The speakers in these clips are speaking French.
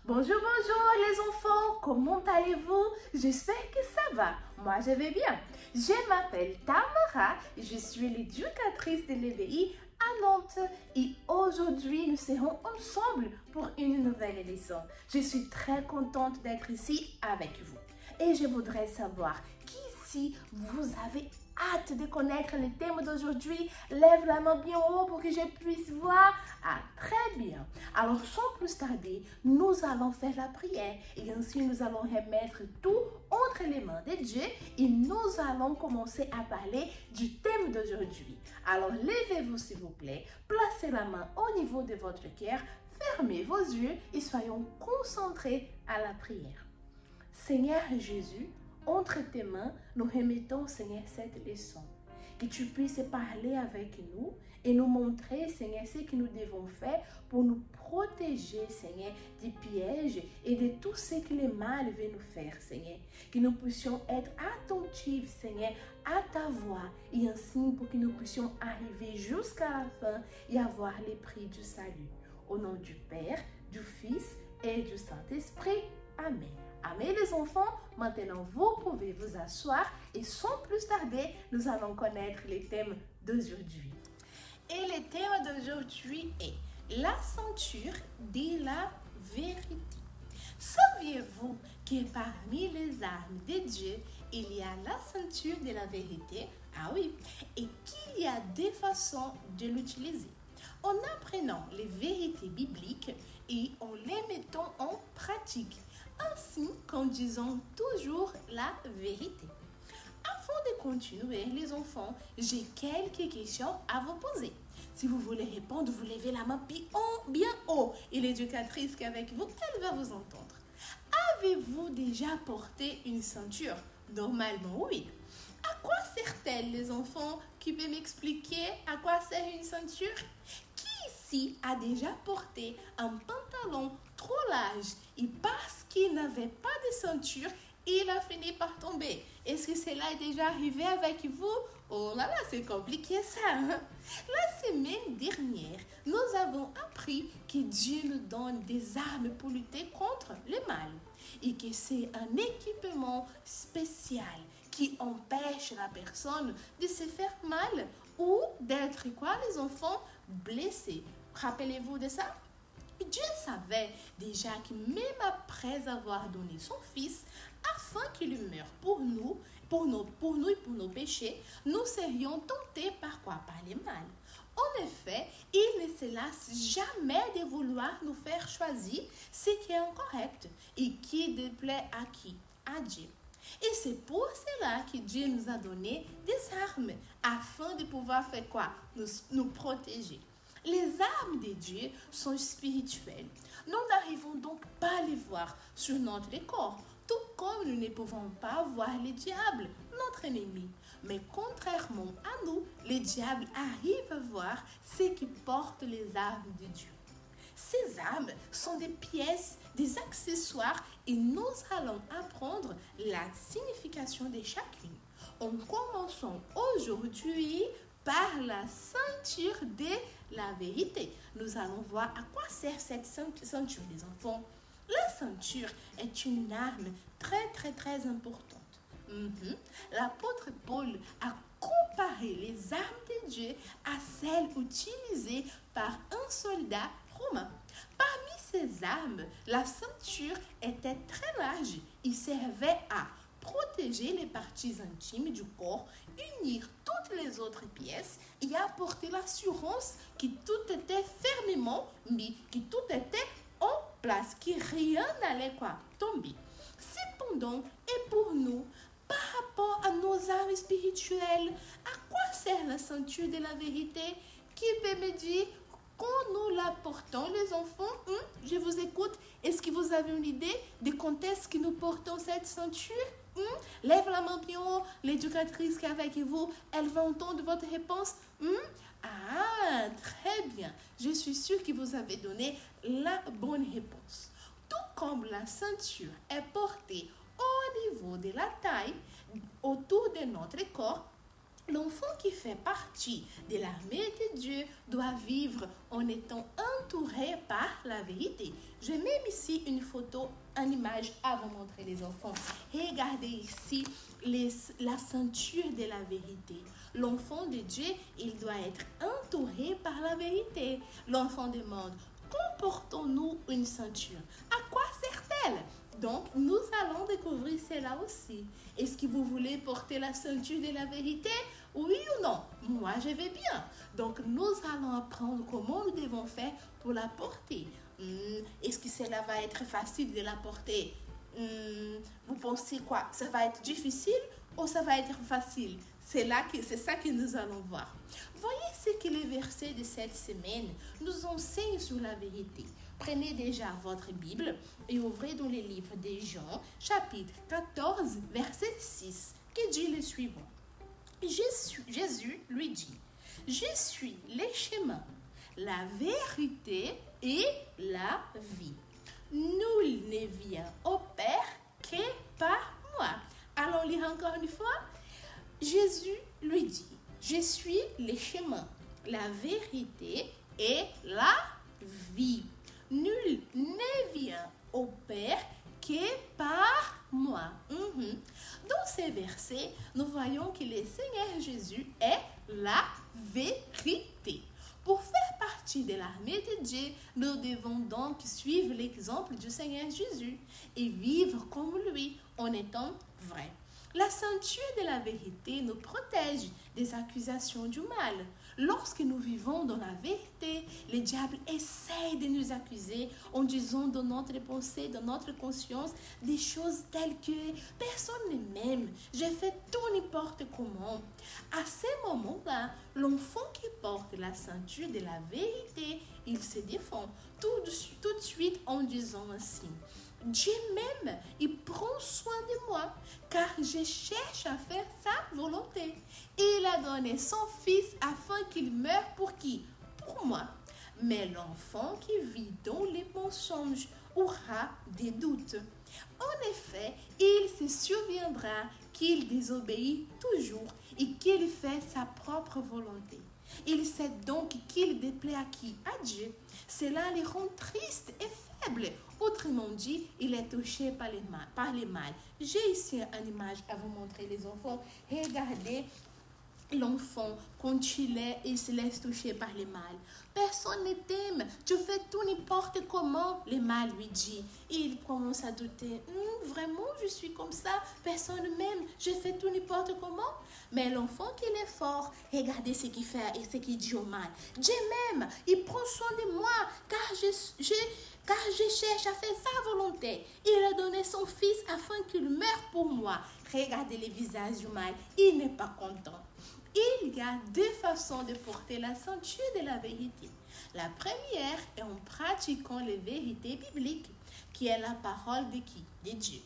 Bonjour, bonjour les enfants, comment allez-vous? J'espère que ça va. Moi, je vais bien. Je m'appelle Tamara, je suis l'éducatrice de l'EBI à Nantes et aujourd'hui, nous serons ensemble pour une nouvelle leçon. Je suis très contente d'être ici avec vous et je voudrais savoir qu'ici, vous avez hâte de connaître le thème d'aujourd'hui. Lève la main bien haut pour que je puisse voir. Ah, très bien. Alors, sans plus tarder, nous allons faire la prière et ainsi nous allons remettre tout entre les mains de Dieu et nous allons commencer à parler du thème d'aujourd'hui. Alors, levez-vous s'il vous plaît, placez la main au niveau de votre cœur, fermez vos yeux et soyons concentrés à la prière. Seigneur Jésus, entre tes mains, nous remettons, Seigneur, cette leçon. Que tu puisses parler avec nous et nous montrer, Seigneur, ce que nous devons faire pour nous protéger, Seigneur, des pièges et de tout ce que le mal veut nous faire, Seigneur. Que nous puissions être attentifs, Seigneur, à ta voix et ainsi pour que nous puissions arriver jusqu'à la fin et avoir les prix du salut. Au nom du Père, du Fils et du Saint-Esprit. Amen. Amen les enfants, maintenant vous pouvez vous asseoir et sans plus tarder, nous allons connaître les thèmes d'aujourd'hui. Et le thème d'aujourd'hui est la ceinture de la vérité. Saviez-vous que parmi les armes de Dieu, il y a la ceinture de la vérité? Ah oui, et qu'il y a des façons de l'utiliser. En apprenant les vérités bibliques et en les mettant en pratique, ainsi qu'en disant toujours la vérité. Avant de continuer, les enfants, j'ai quelques questions à vous poser. Si vous voulez répondre, vous levez la main bien haut et l'éducatrice qui est avec vous, elle va vous entendre. Avez-vous déjà porté une ceinture? Normalement, oui. À quoi sert-elle, les enfants? Qui peut m'expliquer à quoi sert une ceinture? Qui ici a déjà porté un pantalon trop large et parce qu'il n'avait pas de ceinture, il a fini par tomber? Est-ce que cela est déjà arrivé avec vous? Oh là là, c'est compliqué ça. La semaine dernière, nous avons appris que Dieu nous donne des armes pour lutter contre le mal et que c'est un équipement spécial qui empêche la personne de se faire mal ou d'être, quoi les enfants, blessés. Rappelez-vous de ça? Dieu savait déjà que même après avoir donné son Fils, afin qu'il meure pour nous et pour nos péchés, nous serions tentés par quoi? Par le mal. En effet, il ne se lasse jamais de vouloir nous faire choisir ce qui est incorrect et qui déplaît à qui? À Dieu. Et c'est pour cela que Dieu nous a donné des armes afin de pouvoir faire quoi? Nous protéger. Les armes de Dieu sont spirituelles. Nous n'arrivons donc pas à les voir sur notre corps, tout comme nous ne pouvons pas voir le diable, notre ennemi. Mais contrairement à nous, le diable arrive à voir ceux qui portent les armes de Dieu. Ces armes sont des pièces, des accessoires et nous allons apprendre la signification de chacune. En commençant aujourd'hui par la ceinture de la vérité. Nous allons voir à quoi sert cette ceinture, les enfants. La ceinture est une arme très importante. L'apôtre Paul a comparé les armes de Dieu à celles utilisées par un soldat romain. Parmi ces armes, la ceinture était très large. Il servait à protéger les parties intimes du corps, unir toutes les autres pièces et apporter l'assurance que tout était fermement mis, que tout était en place, que rien n'allait tomber. Cependant, et pour nous, par rapport à nos armes spirituelles, à quoi sert la ceinture de la vérité? Qui peut me dire quand nous la portons, les enfants? Je vous écoute. Est-ce que vous avez une idée de quand est-ce que nous portons cette ceinture? Lève la main bien haut, l'éducatrice qui est avec vous, elle va entendre votre réponse. Ah, très bien. Je suis sûre que vous avez donné la bonne réponse. Tout comme la ceinture est portée au niveau de la taille, autour de notre corps, L'enfant qui fait partie de l'armée de Dieu doit vivre en étant entouré par la vérité. Je mets ici une photo, une image à vous montrer les enfants. Regardez ici la ceinture de la vérité. L'enfant de Dieu, il doit être entouré par la vérité. L'enfant demande, comportons-nous une ceinture? À quoi sert-elle? Donc, nous allons découvrir cela aussi. Est-ce que vous voulez porter la ceinture de la vérité? Oui ou non? Moi, je vais bien. Donc, nous allons apprendre comment nous devons faire pour la porter. Est-ce que cela va être facile de la porter? Vous pensez quoi? Ça va être difficile ou ça va être facile? C'est ça que nous allons voir. Voyez ce que les versets de cette semaine nous enseignent sur la vérité. Prenez déjà votre Bible et ouvrez dans les livres de Jean, chapitre 14, verset 6, qui dit le suivant. Jésus lui dit, « Je suis le chemin, la vérité et la vie. Nul ne vient au Père que par moi. » Allons lire encore une fois. Jésus lui dit, « Je suis le chemin, la vérité et la vie. Nul ne vient au Père que par moi. » Dans ces versets, nous voyons que le Seigneur Jésus est la vérité. Pour faire partie de l'armée de Dieu, nous devons donc suivre l'exemple du Seigneur Jésus et vivre comme lui en étant vrai. La ceinture de la vérité nous protège des accusations du mal. Lorsque nous vivons dans la vérité, le diable essaie de nous accuser en disant dans notre pensée, dans notre conscience, des choses telles que personne ne m'aime, j'ai fait tout n'importe comment. À ce moment-là, l'enfant qui porte la ceinture de la vérité, il se défend tout de suite en disant ainsi. Dieu m'aime, il prend soin de moi, car je cherche à faire sa volonté. Il a donné son fils afin qu'il meure pour qui? Pour moi. Mais l'enfant qui vit dans les mensonges aura des doutes. En effet, il se souviendra qu'il désobéit toujours et qu'il fait sa propre volonté. Il sait donc qu'il déplaît à qui? À Dieu. Cela le rend triste et faible. Autrement dit, il est touché par les mal. J'ai ici une image à vous montrer, les enfants. Regardez l'enfant quand il se laisse toucher par les mal. Personne ne t'aime. Tu fais tout n'importe comment. Le mal lui dit. Il commence à douter. Vraiment, je suis comme ça. Personne ne m'aime. Je fais tout n'importe comment. Mais l'enfant qui est fort, regardez ce qu'il fait et ce qu'il dit au mal. Dieu m'aime. Il prend soin de moi car je cherche à faire sa volonté. Il a donné son fils afin qu'il meure pour moi. Regardez le visage du mal. Il n'est pas content. Il y a deux façons de porter la ceinture de la vérité. La première est en pratiquant les vérités bibliques, qui est la parole de qui? De Dieu.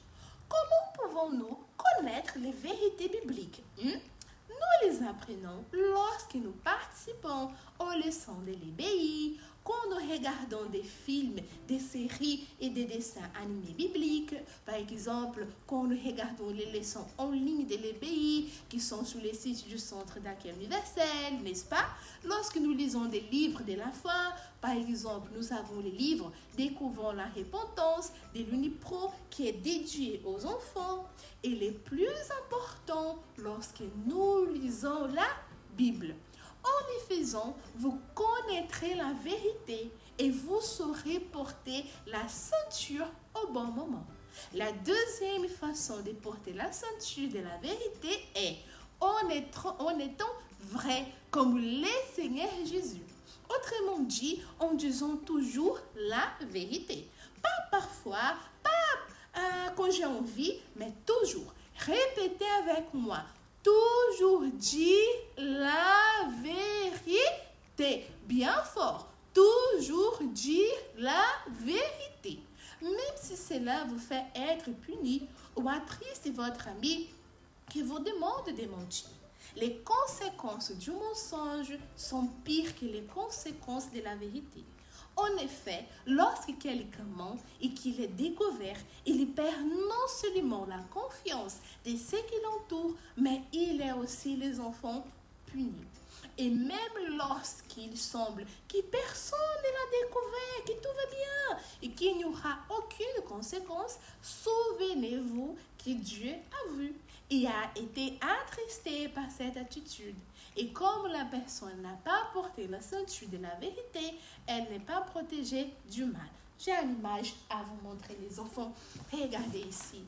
Comment pouvons-nous connaître les vérités bibliques? Nous les apprenons lorsque nous participons aux leçons de l'EBI, quand nous regardons des films, des séries et des dessins animés bibliques. Par exemple, quand nous regardons les leçons en ligne de l'EBI qui sont sur les sites du Centre d'accueil universel, n'est-ce pas? Lorsque nous lisons des livres de la foi, par exemple, nous avons le livre Découvrons la repentance de l'Unipro qui est dédié aux enfants. Et le plus important, lorsque nous lisons la Bible. En y faisant, vous connaîtrez la vérité et vous saurez porter la ceinture au bon moment. La deuxième façon de porter la ceinture de la vérité est en étant vrai comme le Seigneur Jésus. Autrement dit, en disant toujours la vérité. Pas parfois, pas quand j'ai envie, mais toujours. Répétez avec moi. Toujours dire la vérité. Bien fort. Toujours dire la vérité. Même si cela vous fait être puni ou attriste votre ami qui vous demande de mentir. Les conséquences du mensonge sont pires que les conséquences de la vérité. En effet, lorsque quelqu'un ment et qu'il est découvert, il perd non seulement la confiance de ceux qui l'entourent, mais il est aussi les enfants punis. Et même lorsqu'il semble que personne ne l'a découvert, que tout va bien et qu'il n'y aura aucune conséquence, souvenez-vous que Dieu a vu et a été attristé par cette attitude. Et comme la personne n'a pas porté la ceinture de la vérité, elle n'est pas protégée du mal. J'ai une image à vous montrer, les enfants. Regardez ici.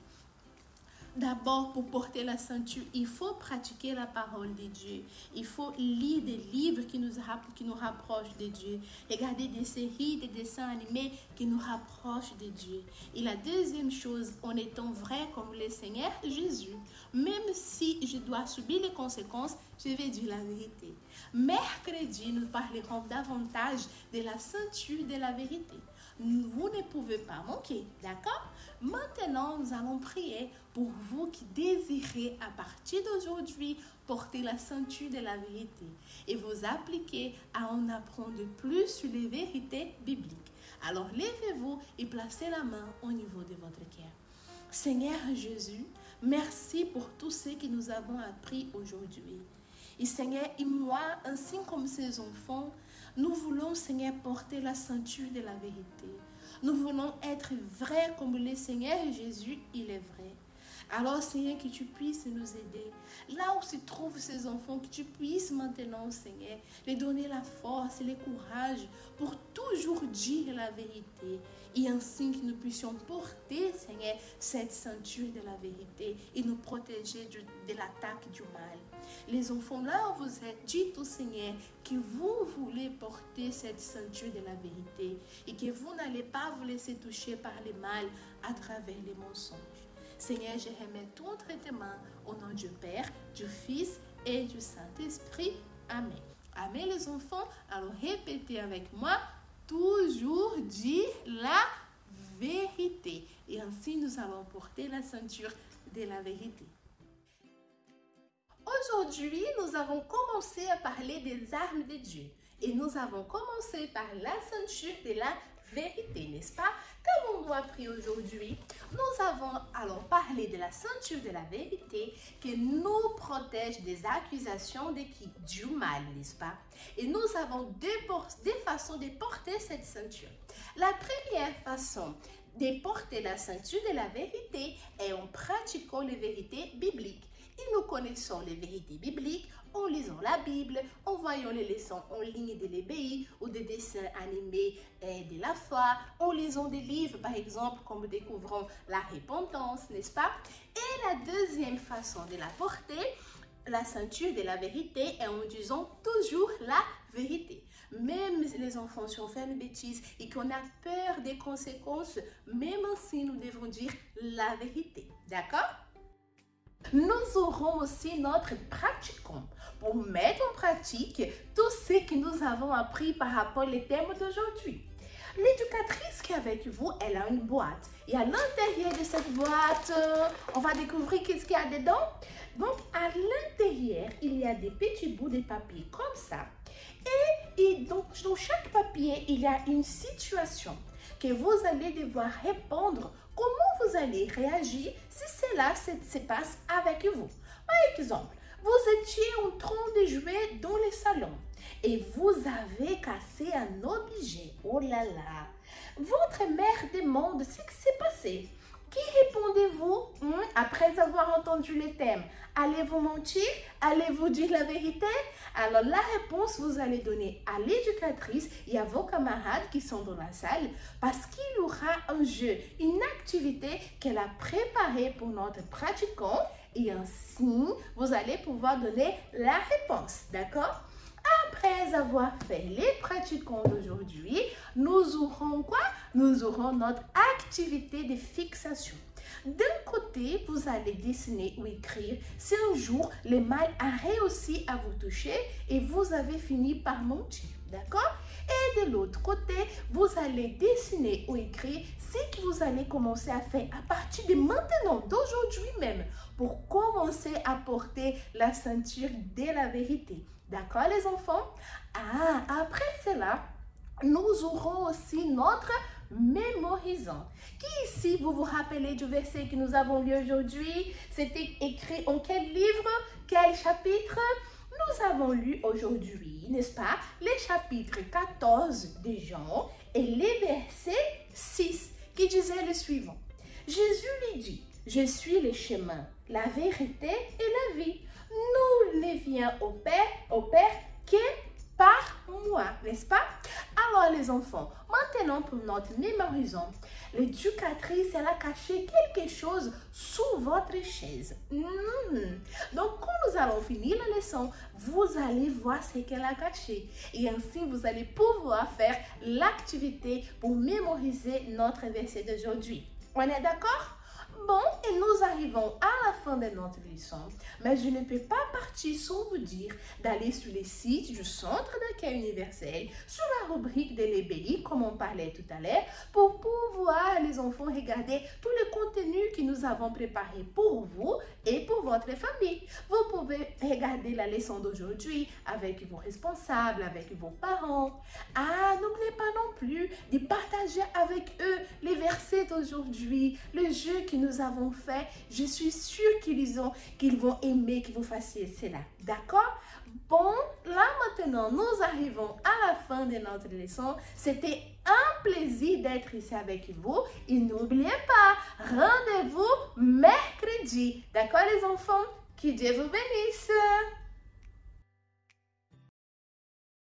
D'abord, pour porter la ceinture, il faut pratiquer la parole de Dieu. Il faut lire des livres qui nous rapprochent de Dieu. Regarder des séries, des dessins animés qui nous rapprochent de Dieu. Et la deuxième chose, en étant vrai comme le Seigneur Jésus, même si je dois subir les conséquences, je vais dire la vérité. Mercredi, nous parlerons davantage de la ceinture de la vérité. Vous ne pouvez pas manquer, d'accord? Maintenant, nous allons prier pour vous qui désirez à partir d'aujourd'hui porter la ceinture de la vérité et vous appliquer à en apprendre plus sur les vérités bibliques. Alors, levez-vous et placez la main au niveau de votre cœur. Seigneur Jésus, merci pour tout ce que nous avons appris aujourd'hui. Et Seigneur, et moi, ainsi comme ces enfants, nous voulons, Seigneur, porter la ceinture de la vérité. Nous voulons être vrais comme le Seigneur Jésus, il est vrai. Alors, Seigneur, que tu puisses nous aider. Là où se trouvent ces enfants, que tu puisses maintenant, Seigneur, les donner la force et le courage pour toujours dire la vérité. Et ainsi que nous puissions porter, Seigneur, cette ceinture de la vérité et nous protéger de l'attaque du mal. Les enfants, là où vous êtes, dites au Seigneur que vous voulez porter cette ceinture de la vérité et que vous n'allez pas vous laisser toucher par le mal à travers les mensonges. Seigneur, je remets tout entre tes mains au nom du Père, du Fils et du Saint-Esprit. Amen. Amen les enfants. Alors répétez avec moi, toujours dire la vérité. Et ainsi nous allons porter la ceinture de la vérité. Aujourd'hui, nous avons commencé à parler des armes de Dieu. Et nous avons commencé par la ceinture de la vérité, n'est-ce pas? Comme on doit prier aujourd'hui, nous avons alors parlé de la ceinture de la vérité qui nous protège des accusations de qui? Du mal, n'est-ce pas? Et nous avons deux façons de porter cette ceinture. La première façon de porter la ceinture de la vérité est en pratiquant les vérités bibliques. Et nous connaissons les vérités bibliques en lisant la Bible, en voyant les leçons en ligne de l'EBI ou des dessins animés de la foi, en lisant des livres, par exemple, comme Découvrons la repentance, n'est-ce pas? Et la deuxième façon de la porter, la ceinture de la vérité, est en disant toujours la vérité. Même les enfants, si on fait une bêtise et qu'on a peur des conséquences, même ainsi, nous devons dire la vérité. D'accord? Nous aurons aussi notre pratiquant pour mettre en pratique tout ce que nous avons appris par rapport au thème d'aujourd'hui. L'éducatrice qui est avec vous, elle a une boîte. Et à l'intérieur de cette boîte, on va découvrir qu'est-ce qu'il y a dedans. Donc, à l'intérieur, il y a des petits bouts de papier comme ça. Et donc, dans chaque papier, il y a une situation que vous allez devoir répondre. Comment vous allez réagir si cela se passe avec vous? Par exemple, vous étiez en train de jouer dans le salon et vous avez cassé un objet. Oh là là! Votre mère demande ce qui s'est passé. Qui répondez-vous après avoir entendu le thème? Allez-vous mentir? Allez-vous dire la vérité? Alors la réponse, vous allez donner à l'éducatrice et à vos camarades qui sont dans la salle parce qu'il y aura un jeu, une activité qu'elle a préparée pour notre pratiquant et ainsi, vous allez pouvoir donner la réponse, d'accord? Après avoir fait les pratiquants d'aujourd'hui, nous aurons quoi? Nous aurons notre activité de fixation. D'un côté, vous allez dessiner ou écrire si un jour le mal a réussi à vous toucher et vous avez fini par mentir, d'accord? Et de l'autre côté, vous allez dessiner ou écrire ce que vous allez commencer à faire à partir de maintenant, d'aujourd'hui même, pour commencer à porter la ceinture de la vérité. D'accord les enfants? Après cela, nous aurons aussi notre mémorisant. Qui ici, vous vous rappelez du verset que nous avons lu aujourd'hui? C'était écrit en quel livre? Quel chapitre? Nous avons lu aujourd'hui, n'est-ce pas, les chapitres 14 de Jean et les versets 6 qui disaient le suivant. Jésus lui dit, je suis le chemin, la vérité et la vie. Nul ne vient au Père que par moi, n'est-ce pas? Alors les enfants, maintenant pour notre mémorisant, l'éducatrice, elle a caché quelque chose sous votre chaise. Donc quand nous allons finir la leçon, vous allez voir ce qu'elle a caché. Et ainsi, vous allez pouvoir faire l'activité pour mémoriser notre verset d'aujourd'hui. On est d'accord? Bon, et nous arrivons à la fin de notre leçon, mais je ne peux pas partir sans vous dire d'aller sur le site du Centre d'accueil universel, sur la rubrique de l'EBI, comme on parlait tout à l'heure, pour pouvoir, les enfants, regarder tous les contenus que nous avons préparés pour vous et pour votre famille. Vous pouvez regarder la leçon d'aujourd'hui avec vos responsables, avec vos parents. Ah, n'oubliez pas non plus de partager avec eux les versets d'aujourd'hui, le jeu que nous avons fait. Je suis sûre qu'ils vont aimer que vous fassiez cela. D'accord? Bon, là maintenant, nous arrivons à la fin de notre leçon. C'était un plaisir d'être ici avec vous. Et n'oubliez pas, rendez-vous mercredi. D'accord les enfants? Que Dieu vous bénisse.